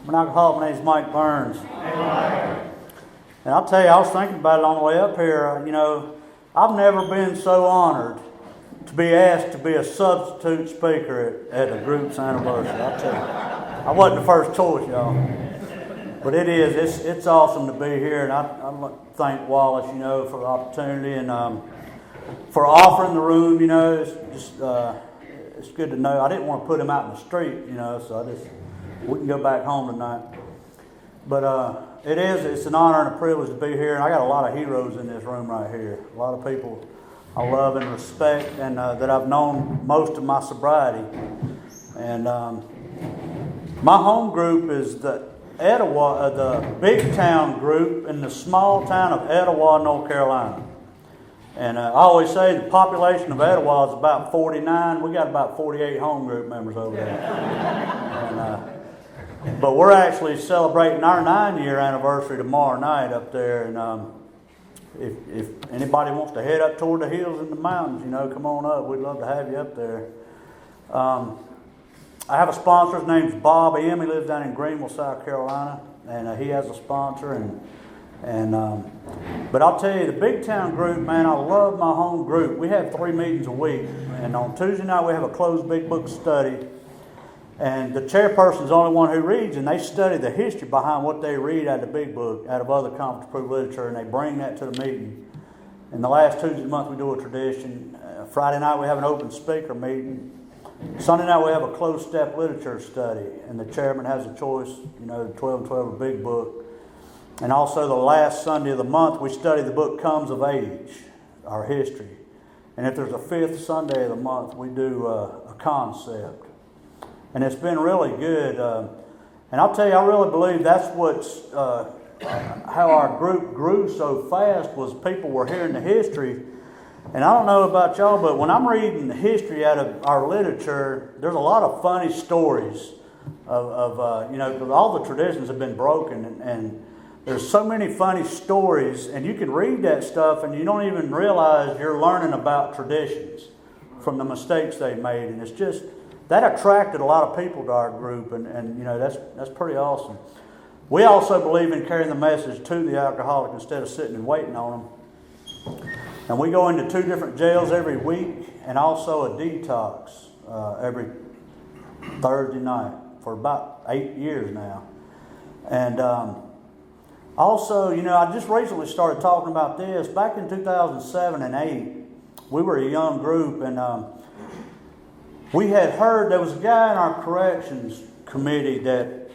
I'm an alcoholic. My name's Mike Burns. And I'll tell you, I was thinking about it on the way up here. You know, I've never been so honored to be asked to be a substitute speaker at a group's anniversary. I'll tell you, I wasn't the first choice, y'all. But it is. It's awesome to be here, and I want to thank Wallace, you know, for the opportunity and for offering the room. You know, it's just it's good to know. I didn't want to put him out in the street, you know, so we can go back home tonight. But it's an honor and a privilege to be here, and I got a lot of heroes in this room right here. A lot of people I love and respect, and that I've known most of my sobriety. And my home group is the Etowah, the big town group in the small town of Etowah, North Carolina. And I always say the population of Etowah is about 49. We got about 48 home group members over there. But we're actually celebrating our 9-year anniversary tomorrow night up there. And if anybody wants to head up toward the hills and the mountains, you know, come on up. We'd love to have you up there. I have a sponsor. His name's Bob M. He lives down in Greenville, South Carolina, and he has a sponsor. But I'll tell you, the big town group, man, I love my home group. We have 3 meetings a week, and on Tuesday night we have a closed big book study. And the chairperson is the only one who reads, and they study the history behind what they read out of the big book, out of other conference-approved literature, and they bring that to the meeting. And the last Tuesday of the month we do a tradition. Friday night we have an open speaker meeting. Sunday night we have a closed step literature study, and the chairman has a choice, you know, 12 and 12 of the big book. And also the last Sunday of the month we study the book Comes of Age, our history. And if there's a 5th Sunday of the month we do a concept. And it's been really good. And I'll tell you, I really believe that's what's how our group grew so fast, was people were hearing the history. And I don't know about y'all, but when I'm reading the history out of our literature, there's a lot of funny stories of you know, because all the traditions have been broken, and there's so many funny stories, and you can read that stuff and you don't even realize you're learning about traditions from the mistakes they made. And it's just, that attracted a lot of people to our group, and you know, that's pretty awesome. We also believe in carrying the message to the alcoholic instead of sitting and waiting on them. And we go into 2 different jails every week, and also a detox every Thursday night for about 8 years now. And also, you know, I just recently started talking about this. Back in 2007 and 8, we were a young group, and we had heard there was a guy in our corrections committee that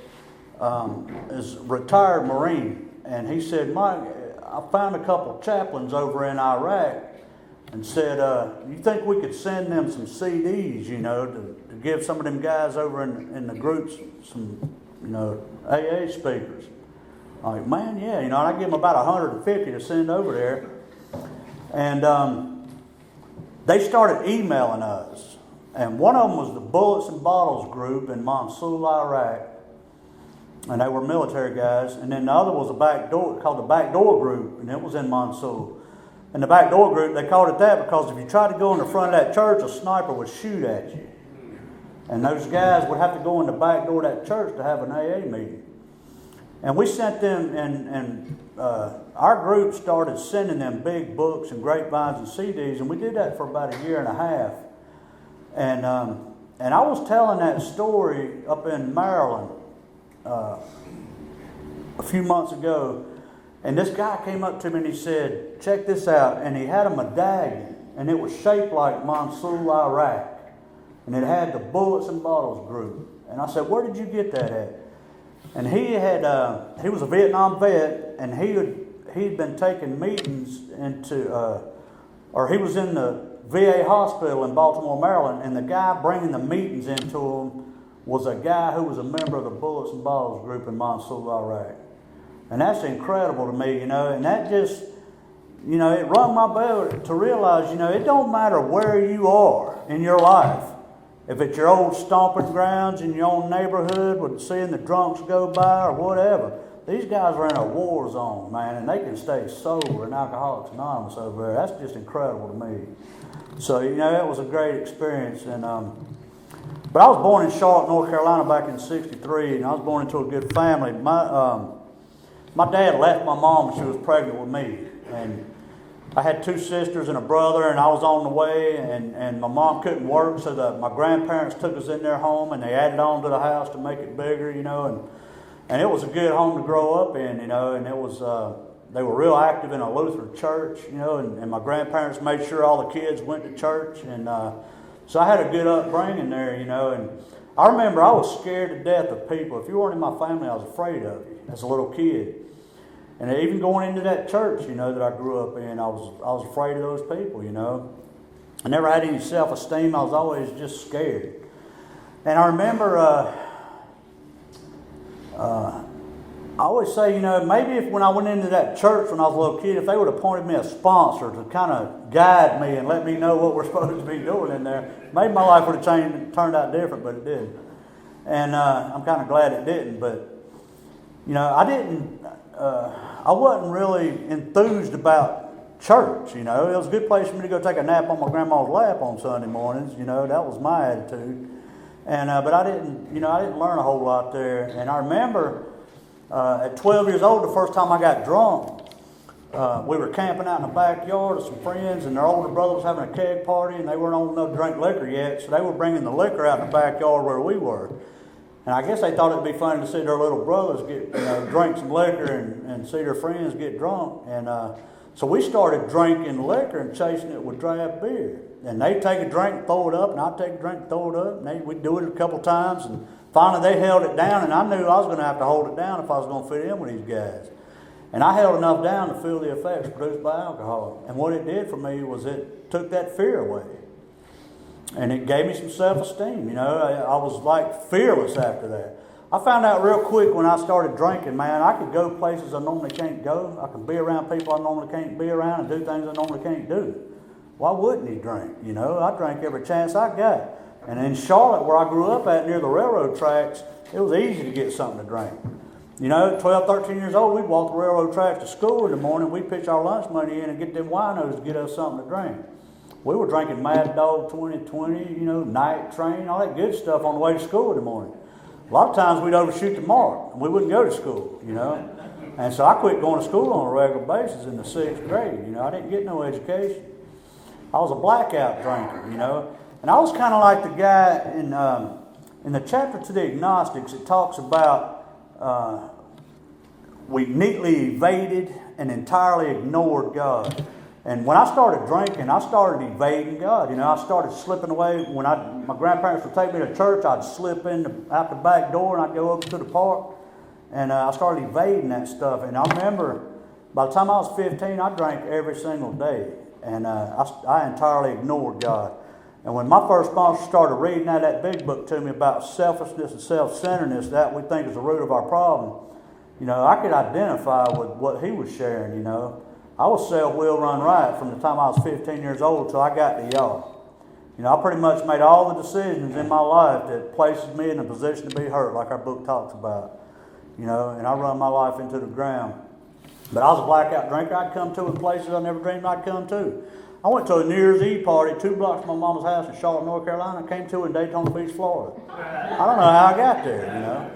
is a retired Marine, and he said, Mike, I found a couple chaplains over in Iraq, and said, you think we could send them some CDs, you know, to give some of them guys over in the groups some, you know, AA speakers? I'm like, man, yeah, you know, and I give them about 150 to send over there. And they started emailing us. And one of them was the Bullets and Bottles group in Mosul, Iraq. And they were military guys. And then the other was a backdoor, called the Backdoor Group, and it was in Mosul. And the Backdoor Group, they called it that because if you tried to go in the front of that church, a sniper would shoot at you. And those guys would have to go in the back door of that church to have an AA meeting. And we sent them, and our group started sending them big books and grapevines and CDs, and we did that for about 1.5 years. And I was telling that story up in Maryland a few months ago, and this guy came up to me and he said, check this out, and he had a medallion, and it was shaped like Mosul, Iraq, and it had the Bullets and Bottles group. And I said, where did you get that at? And he was a Vietnam vet, and he'd been taking meetings into, or he was in the VA hospital in Baltimore, Maryland, and the guy bringing the meetings into him was a guy who was a member of the Bullets and Bottles group in Mosul, Iraq. And that's incredible to me, you know, and that just, you know, it rung my bell to realize, you know, it don't matter where you are in your life. If it's your old stomping grounds in your own neighborhood with seeing the drunks go by or whatever, these guys are in a war zone, man, and they can stay sober in Alcoholics Anonymous over there. That's just incredible to me. So, you know, that was a great experience. And But I was born in Charlotte, North Carolina back in '63, and I was born into a good family. My dad left my mom when she was pregnant with me, and I had 2 sisters and a brother, and I was on the way, and my mom couldn't work, so my grandparents took us in their home, and they added on to the house to make it bigger, and it was a good home to grow up in, and it was, they were real active in a Lutheran church, and my grandparents made sure all the kids went to church, and so I had a good upbringing there, and I remember I was scared to death of people. If you weren't in my family, I was afraid of you as a little kid. And even going into that church, that I grew up in, I was afraid of those people, I never had any self-esteem. I was always just scared. And I remember, I always say, maybe if when I went into that church when I was a little kid, if they would have appointed me a sponsor to kind of guide me and let me know what we're supposed to be doing in there, maybe my life would have turned out different, but it didn't. And I'm kind of glad it didn't. But, I wasn't really enthused about church, It was a good place for me to go take a nap on my grandma's lap on Sunday mornings, that was my attitude. And but I didn't learn a whole lot there. And I remember at 12 years old, the first time I got drunk, we were camping out in the backyard with some friends, and their older brother was having a keg party, and they weren't old enough to drink liquor yet, so they were bringing the liquor out in the backyard where we were. And I guess they thought it'd be funny to see their little brothers get drink some liquor and see their friends get drunk. And so we started drinking liquor and chasing it with draft beer. And they'd take a drink and throw it up, and I'd take a drink and throw it up. And we'd do it a couple times, and finally they held it down, and I knew I was going to have to hold it down if I was going to fit in with these guys. And I held enough down to feel the effects produced by alcohol. And what it did for me was it took that fear away. And it gave me some self-esteem, I was like fearless after that. I found out real quick when I started drinking, man, I could go places I normally can't go. I could be around people I normally can't be around and do things I normally can't do. Why wouldn't he drink? I drank every chance I got. And in Charlotte, where I grew up at near the railroad tracks, it was easy to get something to drink. 12, 13 years old, we'd walk the railroad tracks to school in the morning. We'd pitch our lunch money in and get them winos to get us something to drink. We were drinking Mad Dog 2020, Night Train, all that good stuff on the way to school in the morning. A lot of times we'd overshoot the mark, and we wouldn't go to school, And so I quit going to school on a regular basis in the 6th grade, I didn't get no education. I was a blackout drinker, And I was kind of like the guy in the chapter to the agnostics. It talks about we neatly evaded and entirely ignored God. And when I started drinking, I started evading God. I started slipping away. When my grandparents would take me to church, I'd slip out the back door and I'd go up to the park. And I started evading that stuff. And I remember by the time I was 15, I drank every single day. And I entirely ignored God. And when my first sponsor started reading out that big book to me about selfishness and self-centeredness, that we think is the root of our problem, I could identify with what he was sharing, I was self-will run riot from the time I was 15 years old till I got to y'all. I pretty much made all the decisions in my life that places me in a position to be hurt, like our book talks about. And I run my life into the ground. But I was a blackout drinker. I'd come to in places I never dreamed I'd come to. I went to a New Year's Eve party 2 blocks from my mama's house in Charlotte, North Carolina. I came to in Daytona Beach, Florida. I don't know how I got there,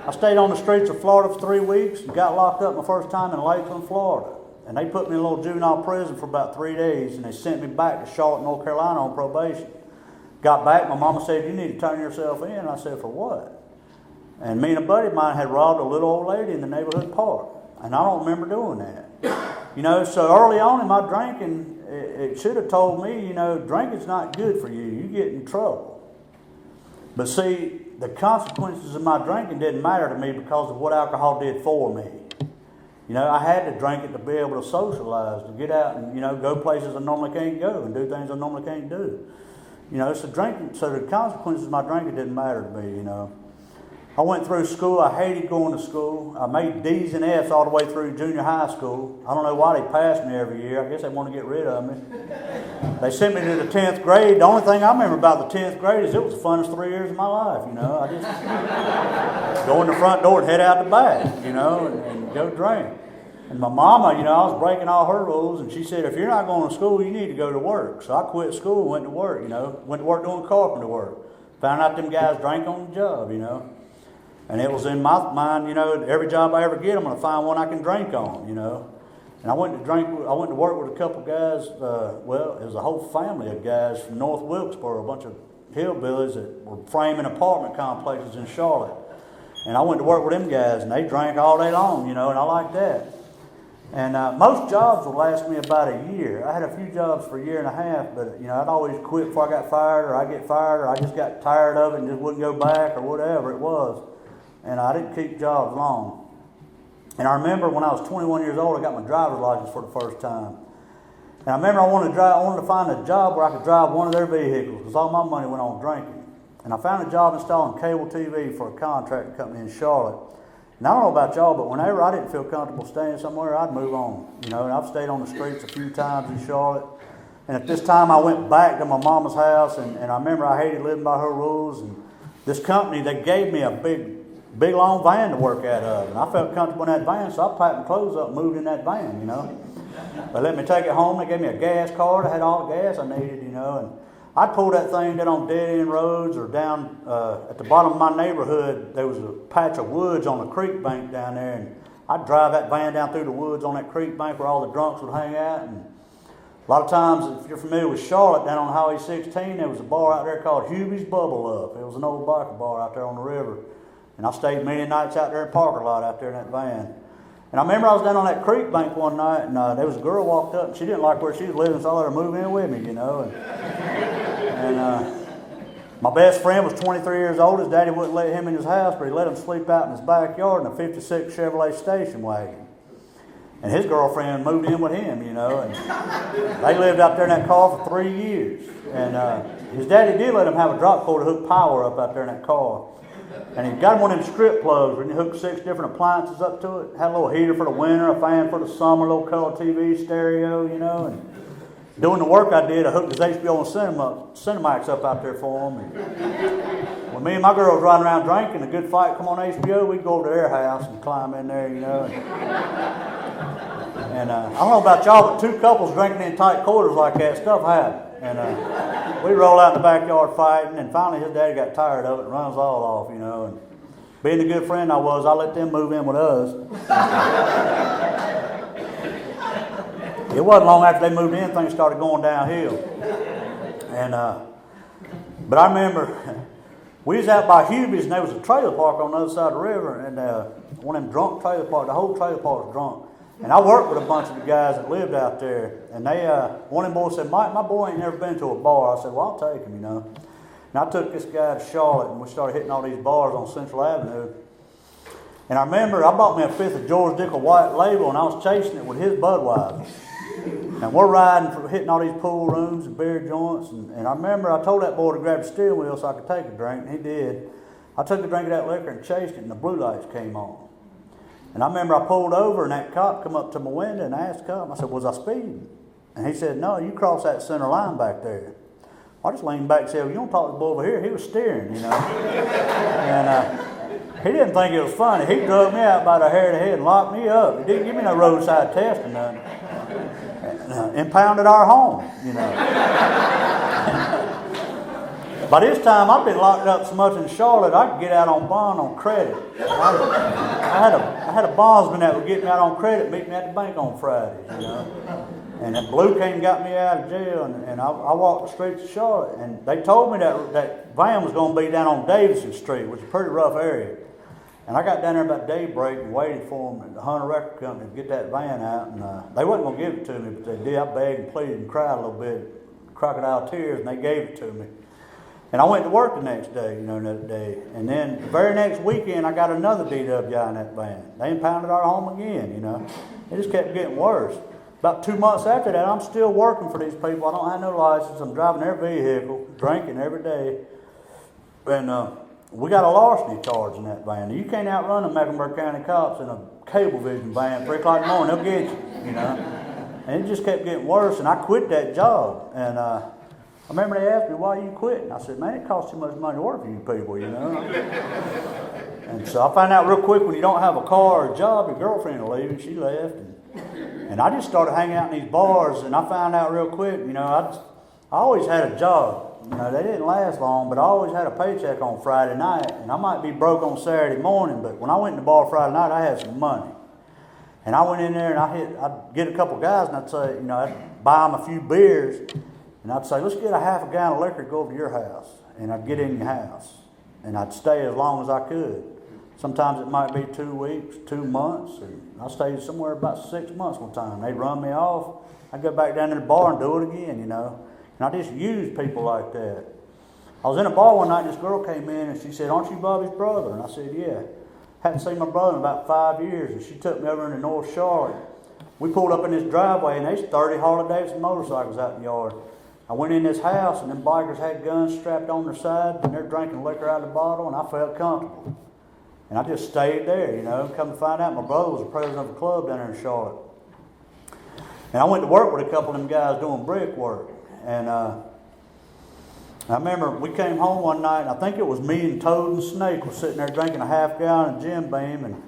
I stayed on the streets of Florida for 3 weeks and got locked up my first time in Lakeland, Florida. And they put me in a little juvenile prison for about 3 days, and they sent me back to Charlotte, North Carolina on probation. Got back, my mama said, "You need to turn yourself in." I said, "For what?" And me and a buddy of mine had robbed a little old lady in the neighborhood park. And I don't remember doing that. So early on in my drinking, it should have told me, drinking's not good for you. You get in trouble. But see, the consequences of my drinking didn't matter to me because of what alcohol did for me. I had to drink it to be able to socialize, to get out and, go places I normally can't go and do things I normally can't do. So the consequences of my drinking didn't matter to me, I went through school. I hated going to school. I made D's and F's all the way through junior high school. I don't know why they passed me every year. I guess they want to get rid of me. They sent me to the 10th grade. The only thing I remember about the 10th grade is it was the funnest 3 years of my life, I just go in the front door and head out the back, and go drink. And my mama, I was breaking all her rules, and she said, "If you're not going to school, you need to go to work." So I quit school and went to work, went to work doing carpenter work. Found out them guys drank on the job, you know. And it was in my mind, you know, every job I ever get, I'm going to find one I can drink on, you know. And I went to work with a couple guys, well, it was a whole family of guys from North Wilkesboro, a bunch of hillbillies that were framing apartment complexes in Charlotte. And I went to work with them guys, and they drank all day long, you know, and I liked that. And most jobs would last me about a year. I had a few jobs for a year and a half, but, you know, I'd always quit before I got fired, or I'd get fired, or I just got tired of it and just wouldn't go back, or whatever it was. And I didn't keep jobs long. And I remember when I was 21 years old, I got my driver's license for the first time. And I remember I wanted to find a job where I could drive one of their vehicles, because all my money went on drinking. And I found a job installing cable TV for a contracting company in Charlotte. And I don't know about y'all, but whenever I didn't feel comfortable staying somewhere, I'd move on. You know, and I've stayed on the streets a few times in Charlotte. And at this time, I went back to my mama's house, and I remember I hated living by her rules. And this company, they gave me a big long van to work out of. And I felt comfortable in that van, so I packed my clothes up and moved in that van, you know. They let me take it home. They gave me a gas card. I had all the gas I needed, you know. And I'd pull that thing down on dead-end roads, or down at the bottom of my neighborhood, there was a patch of woods on the creek bank down there, and I'd drive that van down through the woods on that creek bank where all the drunks would hang out. And a lot of times, if you're familiar with Charlotte, down on Highway 16, there was a bar out there called Hubie's Bubble Up. It was an old biker bar out there on the river. And I stayed many nights out there in Parker Lot out there in that van. And I remember I was down on that creek bank one night, and there was a girl walked up, and she didn't like where she was living, so I let her move in with me, you know. And my best friend was 23 years old. His daddy wouldn't let him in his house, but he let him sleep out in his backyard in a 56 Chevrolet station wagon. And his girlfriend moved in with him, you know, and they lived out there in that car for 3 years. And his daddy did let him have a drop cord to hook power up out there in that car. And he got him one of them strip plugs where you hook 6 different appliances up to it. Had a little heater for the winter, a fan for the summer, a little color TV, stereo, you know. And doing the work I did, I hooked his HBO and Cinemax up out there for him. And when me and my girl was riding around drinking, a good fight come on HBO, we'd go over to their house and climb in there, you know. And I don't know about y'all, but 2 couples drinking in tight quarters like that, stuff happened. And we roll out in the backyard fighting, and finally his daddy got tired of it and runs all off, you know. And being the good friend I was, I let them move in with us. It wasn't long after they moved in, things started going downhill. And but I remember we was out by Hubie's, and there was a trailer park on the other side of the river, and one of them drunk trailer parks, the whole trailer park was drunk. And I worked with a bunch of the guys that lived out there, and they, one of them boys said, Mike, my boy ain't never been to a bar. I said, well, I'll take him, you know. And I took this guy to Charlotte, and we started hitting all these bars on Central Avenue. And I remember I bought me a 5th of George Dickel White Label, and I was chasing it with his Budweiser. And we're riding, hitting all these pool rooms and beer joints. And I remember I told that boy to grab the steering wheel so I could take a drink, and he did. I took a drink of that liquor and chased it, and the blue lights came on. And I remember I pulled over, and that cop come up to my window and asked the cop, I said, was I speeding? And he said, no, you crossed that center line back there. I just leaned back and said, well, you don't talk to the boy over here. He was steering, you know. And he didn't think it was funny. He drug me out by the hair of the head and locked me up. He didn't give me no roadside test or nothing. And impounded our home, you know. By this time, I've been locked up so much in Charlotte, I could get out on bond on credit. I had a bondsman that would get me out on credit, meet me at the bank on Fridays, you know. And that Blue came and got me out of jail, and I walked the streets of Charlotte, and they told me that van was going to be down on Davidson Street, which is a pretty rough area. And I got down there about daybreak and waited for them at the Hunter Record Company to get that van out, and they wasn't going to give it to me, but they did. I begged and pleaded and cried a little bit, crocodile tears, and they gave it to me. And I went to work the next day, you know, another day. And then the very next weekend, I got another DWI in that van. They impounded our home again, you know. It just kept getting worse. About 2 months after that, I'm still working for these people. I don't have no license. I'm driving their vehicle, drinking every day. And we got a larceny charge in that van. You can't outrun the Mecklenburg County cops in a Cablevision van. 3 o'clock in the morning, they'll get you, you know. And it just kept getting worse, and I quit that job. And I remember they asked me, why you quit? And I said, man, it costs too much money to work for you people, you know. And so I found out real quick, when you don't have a car or a job, your girlfriend will leave, and she left. And I just started hanging out in these bars, and I found out real quick, you know, I always had a job. you know, they didn't last long, but I always had a paycheck on Friday night, and I might be broke on Saturday morning, but when I went to the bar Friday night, I had some money. And I went in there and I'd get a couple guys and I'd say, you know, I'd buy them a few beers, and I'd say, let's get a half a gallon of liquor to go over to your house. And I'd get in your house, and I'd stay as long as I could. Sometimes it might be 2 weeks, 2 months, and I stayed somewhere about 6 months one time. They'd run me off. I'd go back down to the bar and do it again, you know. And I just used people like that. I was in a bar one night, and this girl came in, and she said, aren't you Bobby's brother? And I said, yeah. Hadn't seen my brother in about 5 years, and she took me over into North Charlotte. We pulled up in this driveway, and there's 30 Harley-Davidson motorcycles out in the yard. I went in this house, and them bikers had guns strapped on their sides, and they're drinking liquor out of the bottle, and I felt comfortable. And I just stayed there, you know. Come to find out, my brother was the president of a club down there in Charlotte. And I went to work with a couple of them guys doing brick work. And I remember we came home one night, and I think it was me and Toad and Snake was sitting there drinking a half gallon of Jim Beam, and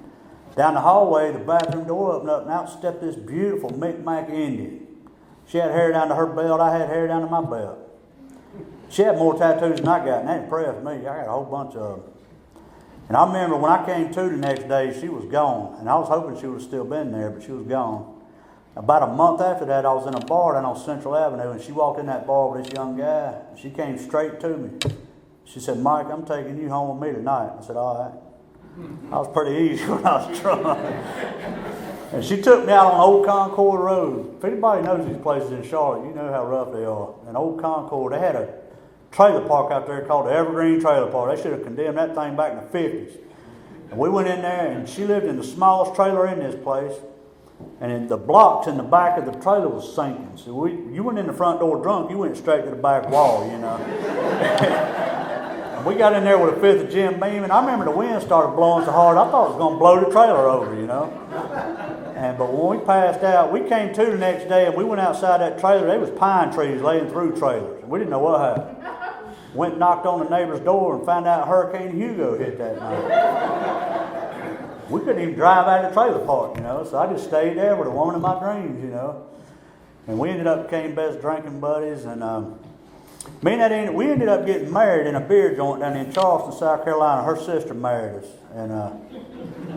down the hallway, the bathroom door opened up, and out stepped this beautiful Micmac Indian. She had hair down to her belt, I had hair down to my belt. She had more tattoos than I got, and that impressed me. I got a whole bunch of them. And I remember when I came to the next day, she was gone. And I was hoping she would have still been there, but she was gone. About a month after that, I was in a bar down on Central Avenue, and she walked in that bar with this young guy. And she came straight to me. She said, Mike, I'm taking you home with me tonight. I said, all right. I was pretty easy when I was drunk. And she took me out on Old Concord Road. If anybody knows these places in Charlotte, you know how rough they are. And Old Concord, they had a trailer park out there called the Evergreen Trailer Park. They should have condemned that thing back in the 50s. And we went in there, and she lived in the smallest trailer in this place. And in the blocks in the back of the trailer was sinking. So you went in the front door drunk, you went straight to the back wall, you know. And we got in there with a fifth of Jim Beam, and I remember the wind started blowing so hard, I thought it was going to blow the trailer over, you know. But when we passed out, we came to the next day, and we went outside that trailer. There was pine trees laying through trailers. We didn't know what happened. Went and knocked on the neighbor's door and found out Hurricane Hugo hit that night. We couldn't even drive out of the trailer park, you know. So I just stayed there with a woman of my dreams, you know. And we ended up became best drinking buddies. And me and that we ended up getting married in a beer joint down in Charleston, South Carolina. Her sister married us. And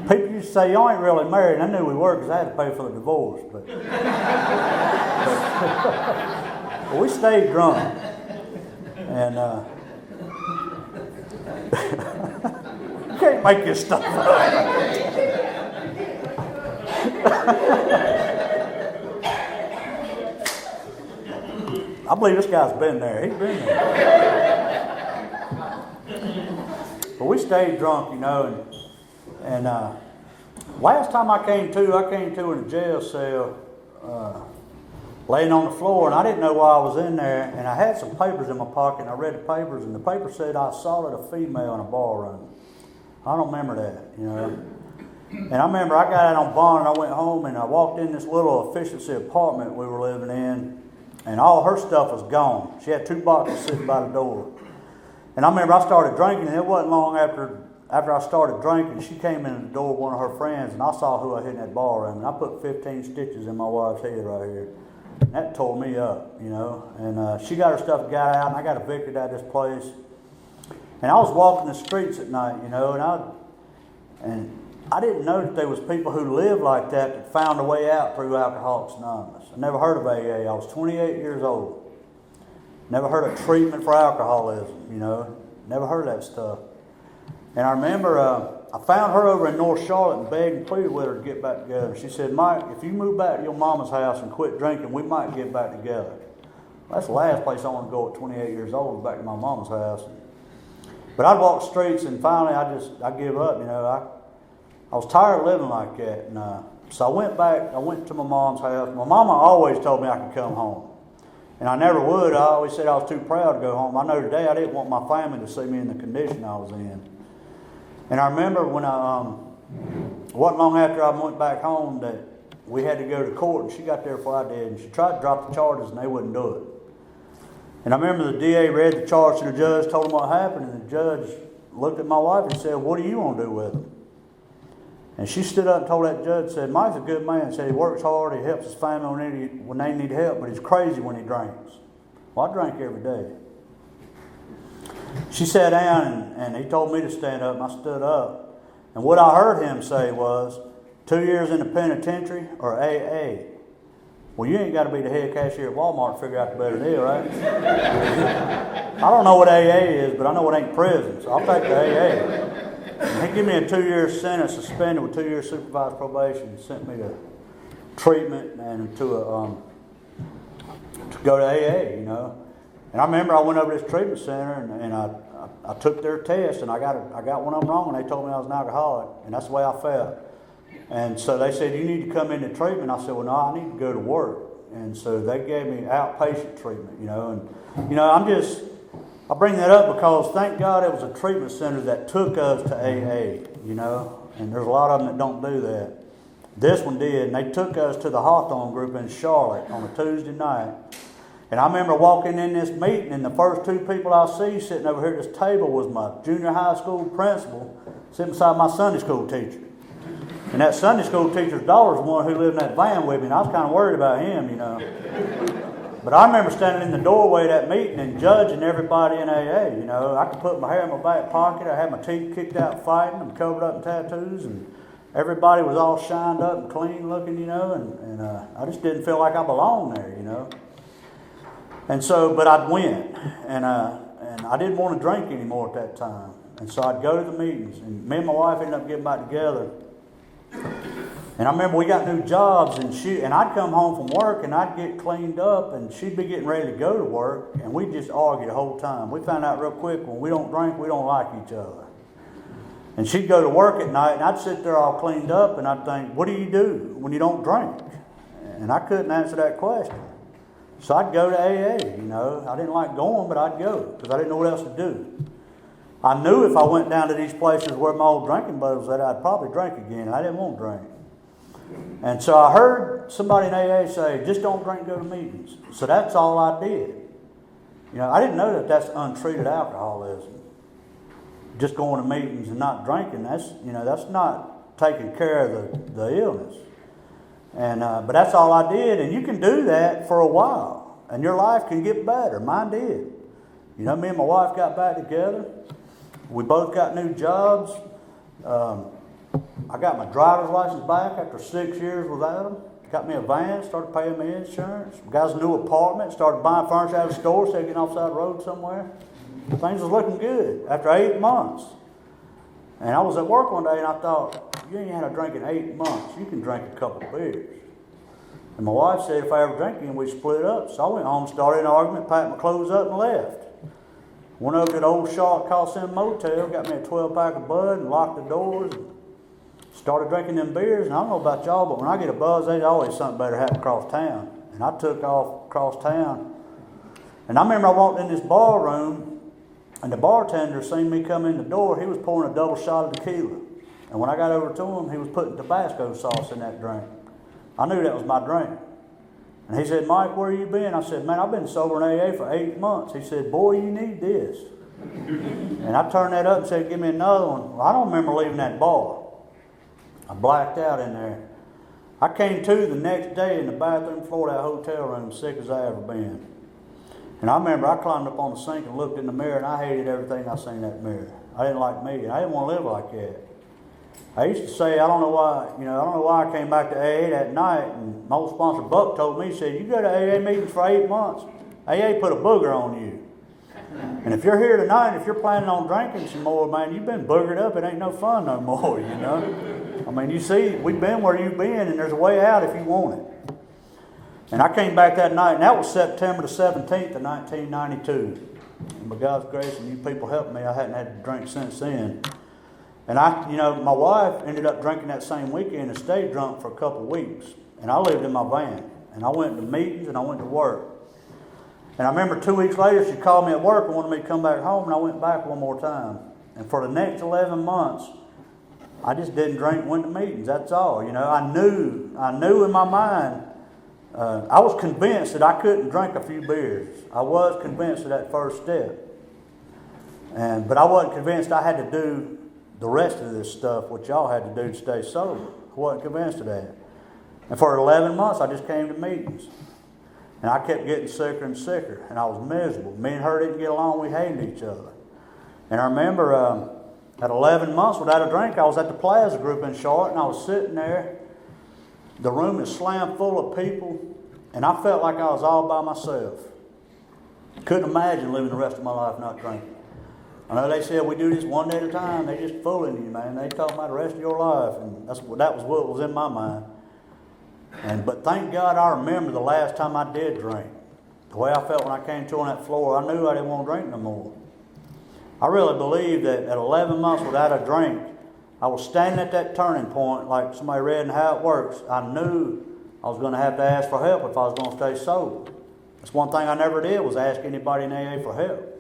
people used to say, y'all ain't really married. And I knew we were because I had to pay for the divorce. But we stayed drunk. And you can't make this stuff up. I believe this guy's been there. He's been there. But we stayed drunk, you know, and last time I came to in a jail cell, laying on the floor, and I didn't know why I was in there, and I had some papers in my pocket, and I read the papers, and the paper said I assaulted a female in a ballroom. I don't remember that, you know. And I remember I got out on bond, and I went home, and I walked in this little efficiency apartment we were living in, and all her stuff was gone. She had 2 boxes sitting by the door. And I remember I started drinking, and it wasn't long after I started drinking, she came in the door with one of her friends, and I saw who I hit in that ballroom, and I put 15 stitches in my wife's head right here. And that tore me up, you know. And she got her stuff and got out, and I got evicted out of this place. And I was walking the streets at night, you know, and I didn't know that there was people who lived like that found a way out through Alcoholics Anonymous. I never heard of AA. I was 28 years old. Never heard of treatment for alcoholism, you know. Never heard of that stuff. And I remember I found her over in North Charlotte and begged and pleaded with her to get back together. She said, Mike, if you move back to your mama's house and quit drinking, we might get back together. Well, that's the last place I want to go at 28 years old, back to my mama's house. But I'd walk the streets, and finally I give up, you know. I was tired of living like that. And so I went back, I went to my mom's house. My mama always told me I could come home. And I never would. I always said I was too proud to go home. I know today I didn't want my family to see me in the condition I was in. And I remember when it wasn't long after I went back home that we had to go to court, and she got there before I did, and she tried to drop the charges, and they wouldn't do it. And I remember the DA read the charge to the judge, told him what happened, and the judge looked at my wife and said, what do you want to do with him? And she stood up and told that judge, said, Mike's a good man, said he works hard, he helps his family when they need help, but he's crazy when he drinks. Well, I drank every day. She sat down and he told me to stand up, and I stood up. And what I heard him say was, 2 years in the penitentiary or AA? Well, you ain't got to be the head cashier at Walmart to figure out the better deal, right? I don't know what AA is, but I know it ain't prison, so I'll take the AA. He gave me a 2-year sentence, suspended with 2 years supervised probation, sent me to treatment and to go to AA, you know. And I remember I went over to this treatment center and I took their test and I got one of them wrong, and they told me I was an alcoholic, and that's the way I felt. And so they said, you need to come into treatment. I said, well, no, I need to go to work. And so they gave me outpatient treatment, you know. And, you know, I bring that up because thank God it was a treatment center that took us to AA, you know. And there's a lot of them that don't do that. This one did, and they took us to the Hawthorne group in Charlotte on a Tuesday night. And I remember walking in this meeting, and the first two people I see sitting over here at this table was my junior high school principal sitting beside my Sunday school teacher. And that Sunday school teacher's daughter was the one who lived in that van with me, and I was kind of worried about him, you know. But I remember standing in the doorway of that meeting and judging everybody in AA, you know. I could put my hair in my back pocket. I had my teeth kicked out fighting. I'm covered up in tattoos, and everybody was all shined up and clean looking, you know. And I just didn't feel like I belonged there, you know. And so, but I'd win, and I didn't want to drink anymore at that time. And so I'd go to the meetings, and me and my wife ended up getting back together. And I remember we got new jobs, and I'd come home from work and I'd get cleaned up, and she'd be getting ready to go to work, and we'd just argue the whole time. We found out real quick when we don't drink, we don't like each other. And she'd go to work at night, and I'd sit there all cleaned up, and I'd think, what do you do when you don't drink? And I couldn't answer that question. So I'd go to AA, you know. I didn't like going, but I'd go because I didn't know what else to do. I knew if I went down to these places where my old drinking buddies was at, I'd probably drink again. I didn't want to drink. And so I heard somebody in AA say, just don't drink, go to meetings. So that's all I did. You know, I didn't know that that's untreated alcoholism. Just going to meetings and not drinking, that's not taking care of the illness. And but that's all I did. And you can do that for a while, and your life can get better. Mine did. You know, me and my wife got back together. We both got new jobs. I got my driver's license back after 6 years without them. Got me a van, started paying me insurance. Got us a new apartment, started buying furniture out of the store, instead of getting off the side of the road somewhere. Things was looking good after 8 months. And I was at work one day and I thought, you ain't had a drink in 8 months. You can drink a couple of beers. And my wife said if I ever drink again, we'd split up. So I went home, started an argument, packed my clothes up and left. Went over to the old Charlotte Coliseum Motel, got me a 12-pack of Bud and locked the doors and started drinking them beers. And I don't know about y'all, but when I get a buzz, there's always something better happen across town. And I took off across town. And I remember I walked in this bar room, and the bartender seen me come in the door. He was pouring a double shot of tequila. And when I got over to him, he was putting Tabasco sauce in that drink. I knew that was my drink. And he said, Mike, where you been? I said, man, I've been sober in AA for 8 months. He said, boy, you need this. And I turned that up and said, give me another one. Well, I don't remember leaving that bar. I blacked out in there. I came to the next day in the bathroom floor of that hotel room, sick as I ever been. And I remember I climbed up on the sink and looked in the mirror, and I hated everything I seen in that mirror. I didn't like me, and I didn't want to live like that. I used to say, I don't know why I came back to AA that night, and my old sponsor Buck told me, he said, you go to AA meetings for 8 months, AA put a booger on you. And if you're here tonight, if you're planning on drinking some more, man, you've been boogered up, it ain't no fun no more, you know. I mean, you see, we've been where you've been, and there's a way out if you want it. And I came back that night, and that was September the 17th of 1992. And by God's grace and you people helped me, I hadn't had to drink since then. And my wife ended up drinking that same weekend and stayed drunk for a couple of weeks. And I lived in my van. And I went to meetings and I went to work. And I remember 2 weeks later, she called me at work and wanted me to come back home, and I went back one more time. And for the next 11 months, I just didn't drink and went to meetings. That's all. You know, I knew in my mind, I was convinced that I couldn't drink a few beers. I was convinced of that first step. But I wasn't convinced I had to do the rest of this stuff, what y'all had to do to stay sober. I wasn't convinced of that. And for 11 months, I just came to meetings. And I kept getting sicker and sicker, and I was miserable. Me and her didn't get along. We hated each other. And I remember at 11 months without a drink, I was at the Plaza group in Charlotte, and I was sitting there. The room is slammed full of people, and I felt like I was all by myself. Couldn't imagine living the rest of my life not drinking. I know they said we do this one day at a time. They just fooling you, man. They talking about the rest of your life, and that was what was in my mind. But thank God I remember the last time I did drink. The way I felt when I came to on that floor, I knew I didn't want to drink no more. I really believe that at 11 months without a drink, I was standing at that turning point, like somebody read in How It Works. I knew I was going to have to ask for help if I was going to stay sober. That's one thing I never did, was ask anybody in AA for help.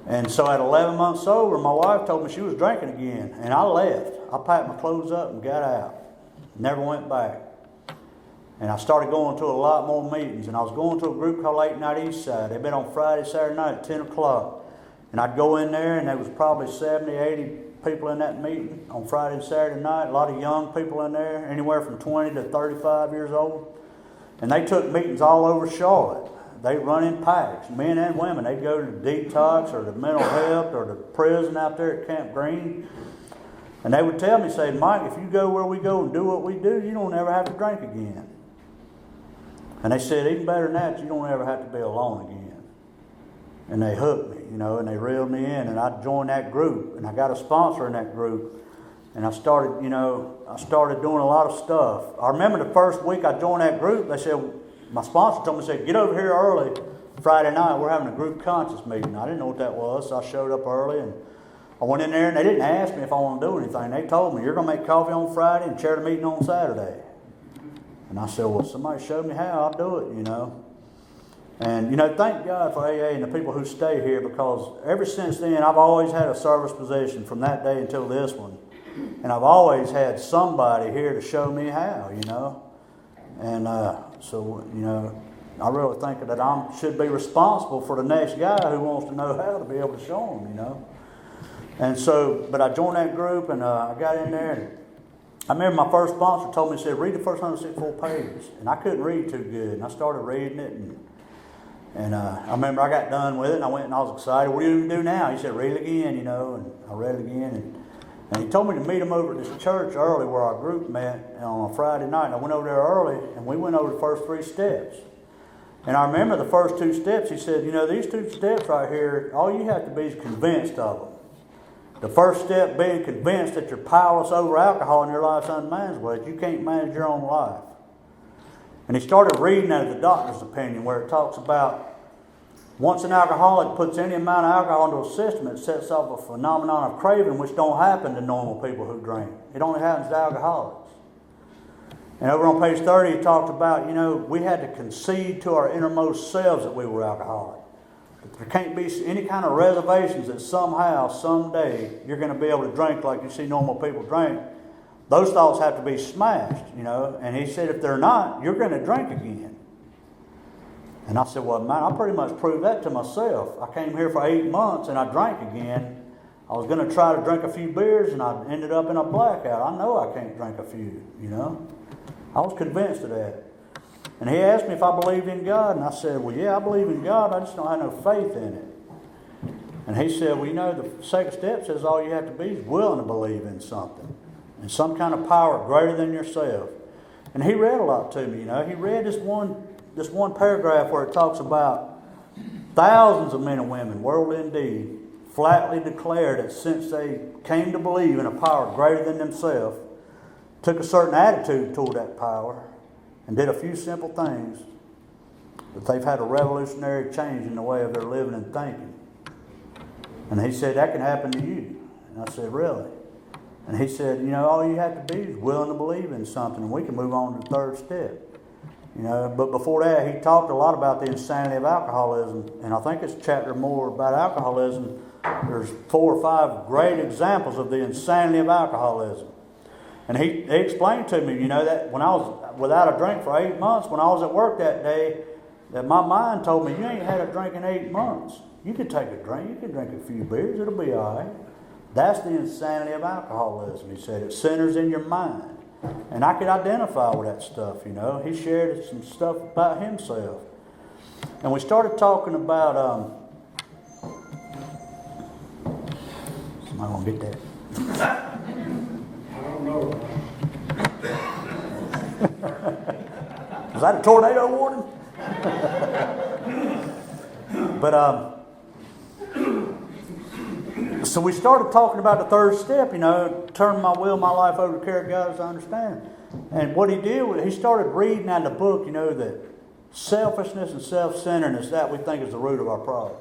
And so at 11 months sober, my wife told me she was drinking again. And I left. I packed my clothes up and got out. Never went back. And I started going to a lot more meetings. And I was going to a group called Late Night East Side. They'd been on Friday, Saturday night at 10 o'clock. And I'd go in there, and there was probably 70, 80 people in that meeting on Friday and Saturday night. A lot of young people in there, anywhere from 20 to 35 years old. And they took meetings all over Charlotte. They run in packs, men and women. They'd go to the detox or the mental health or the prison out there at Camp Green. And they would tell me, say, Mike, if you go where we go and do what we do, you don't ever have to drink again. And they said, even better than that, you don't ever have to be alone again. And they hooked me, and they reeled me in. And I joined that group. And I got a sponsor in that group. And I started doing a lot of stuff. I remember the first week I joined that group, they said, my sponsor told me, said, get over here early Friday night. We're having a group conscious meeting. I didn't know what that was, so I showed up early. And I went in there, and they didn't ask me if I wanted to do anything. They told me, you're going to make coffee on Friday and chair the meeting on Saturday. And I said, well, somebody showed me how. I'll do it, And, thank God for AA and the people who stay here, because ever since then, I've always had a service position from that day until this one. And I've always had somebody here to show me how, And I really think that I should be responsible for the next guy who wants to know how to be able to show him, And so, but I joined that group, and I got in there, and I remember my first sponsor told me, he said, read the first 164 pages. And I couldn't read too good, and I started reading it, and I remember I got done with it, and I went and I was excited. What do you do now? He said, read it again, and I read it again, and he told me to meet him over at this church early where our group met on a Friday night. And I went over there early, and we went over the first 3 steps. And I remember the first 2 steps, he said, these 2 steps right here, all you have to be is convinced of them. The first step being convinced that you're powerless over alcohol and your life's unmanageable, that you can't manage your own life. And he started reading out of the doctor's opinion, where it talks about once an alcoholic puts any amount of alcohol into a system, it sets off a phenomenon of craving, which don't happen to normal people who drink. It only happens to alcoholics. And over on page 30, he talked about, we had to concede to our innermost selves that we were alcoholic. But there can't be any kind of reservations that somehow, someday, you're going to be able to drink like you see normal people drink. Those thoughts have to be smashed, And he said, if they're not, you're going to drink again. And I said, well, man, I pretty much proved that to myself. I came here for 8 months and I drank again. I was going to try to drink a few beers and I ended up in a blackout. I know I can't drink a few, I was convinced of that. And he asked me if I believed in God. And I said, well, yeah, I believe in God. I just don't have no faith in it. And he said, well, the second step says all you have to be is willing to believe in something. And some kind of power greater than yourself. And he read a lot to me, He read this one paragraph where it talks about thousands of men and women, world indeed, flatly declare that since they came to believe in a power greater than themselves, took a certain attitude toward that power, and did a few simple things, that they've had a revolutionary change in the way of their living and thinking. And he said, that can happen to you. And I said, really? And he said, all you have to be is willing to believe in something, and we can move on to the third step. But before that, he talked a lot about the insanity of alcoholism. And I think it's a chapter more about alcoholism. There's 4 or 5 great examples of the insanity of alcoholism. And he explained to me, that when I was without a drink for 8 months, when I was at work that day, that my mind told me, you ain't had a drink in 8 months. You can take a drink. You can drink a few beers. It'll be all right. That's the insanity of alcoholism, he said. It centers in your mind. And I could identify with that stuff, He shared some stuff about himself. And we started talking about Am I going to get that? I don't know. Was that a tornado warning? But, so we started talking about the third step, turning my will, my life over to care of God as I understand. And what he did was he started reading out of the book, that selfishness and self-centeredness, that we think is the root of our problem.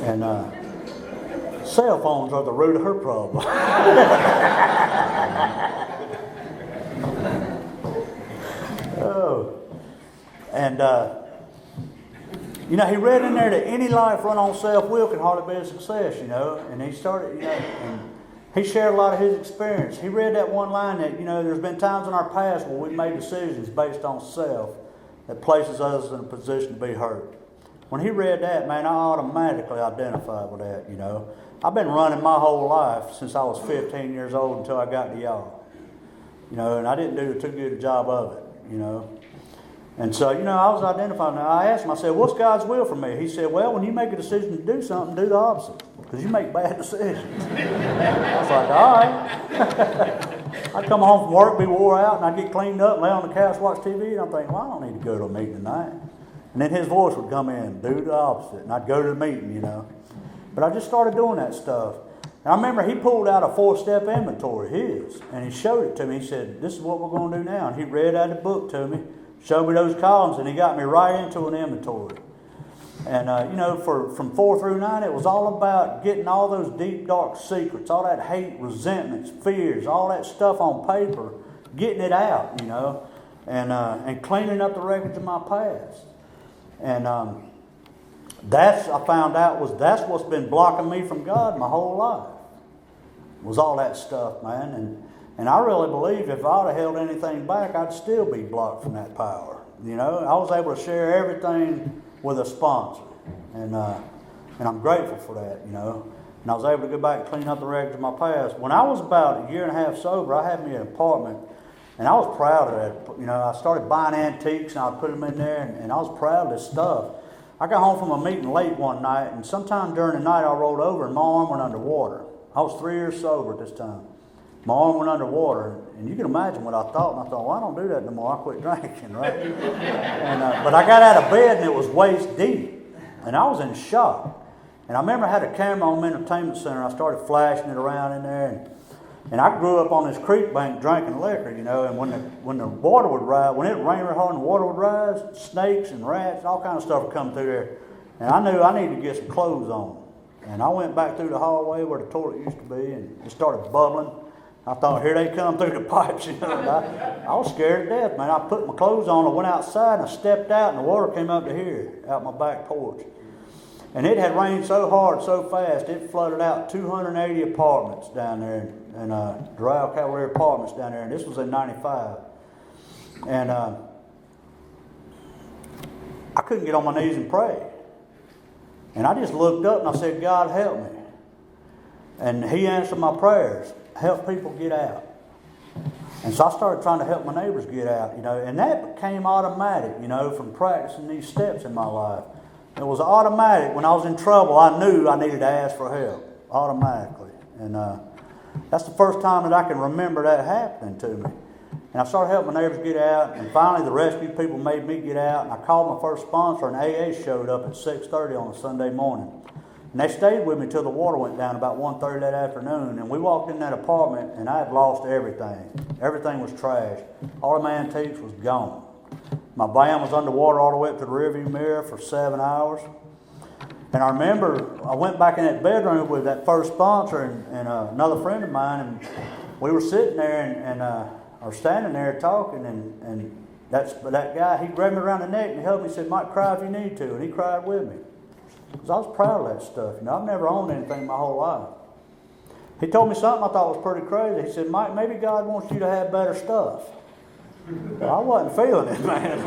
And cell phones are the root of her problem. Oh. And, he read in there that any life run on self-will can hardly be a success, And he started, and he shared a lot of his experience. He read that one line that, there's been times in our past where we made decisions based on self that places us in a position to be hurt. When he read that, man, I automatically identified with that, I've been running my whole life since I was 15 years old until I got to y'all. And I didn't do too good a job of it, And so, I was identifying. Now, I asked him, I said, what's God's will for me? He said, well, when you make a decision to do something, do the opposite. Because you make bad decisions. I was like, all right. I'd come home from work, be wore out, and I'd get cleaned up, lay on the couch, watch TV, and I'm thinking, well, I don't need to go to a meeting tonight. And then his voice would come in, do the opposite. And I'd go to the meeting, But I just started doing that stuff. And I remember he pulled out a 4-step inventory, his, and he showed it to me. He said, this is what we're going to do now. And he read out the book to me, showed me those columns, and he got me right into an inventory. And, from 4 through 9, it was all about getting all those deep, dark secrets, all that hate, resentments, fears, all that stuff on paper, getting it out, and cleaning up the records of my past. And I found out that's what's been blocking me from God my whole life, was all that stuff, man. And I really believe if I'd have held anything back, I'd still be blocked from that power. I was able to share everything with a sponsor, and I'm grateful for that, And I was able to go back and clean up the records of my past. When I was about a year and a half sober, I had me an apartment, and I was proud of that. I started buying antiques, and I put them in there, and I was proud of this stuff. I got home from a meeting late one night, and sometime during the night I rolled over, and my arm went underwater. I was 3 years sober at this time. My arm went underwater, and you can imagine what I thought. And I thought, well, I don't do that no more. I quit drinking, right? But I got out of bed, and it was waist deep, and I was in shock. And I remember I had a camera on the entertainment center. I started flashing it around in there, and I grew up on this creek bank drinking liquor, And when the water would rise, when it rained real hard and the water would rise, snakes and rats and all kinds of stuff would come through there. And I knew I needed to get some clothes on. And I went back through the hallway where the toilet used to be, and it started bubbling. I thought, here they come through the pipes, And I was scared to death, man. I put my clothes on, I went outside, and I stepped out, and the water came up to here, out my back porch. And it had rained so hard, so fast, it flooded out 280 apartments down there, and Doral Cavalier apartments down there, and this was in 95. And I couldn't get on my knees and pray. And I just looked up, and I said, God, help me. And he answered my prayers. Help people get out. And so I started trying to help my neighbors get out, and that became automatic, from practicing these steps in my life. It was automatic. When I was in trouble, I knew I needed to ask for help, automatically. And that's the first time that I can remember that happening to me. And I started helping my neighbors get out, and finally the rescue people made me get out, and I called my first sponsor, and AA showed up at 6:30 on a Sunday morning. And they stayed with me till the water went down about 1:30 that afternoon. And we walked in that apartment, and I had lost everything. Everything was trashed. All of my antiques was gone. My van was underwater all the way up to the rearview mirror for 7 hours. And I remember I went back in that bedroom with that first sponsor and another friend of mine, and we were sitting there or standing there talking, and that guy, he grabbed me around the neck and helped me. He said, Mike, cry if you need to. And he cried with me. Because I was proud of that stuff. I've never owned anything my whole life. He told me something I thought was pretty crazy. He said, Mike, maybe God wants you to have better stuff. Well, I wasn't feeling it, man.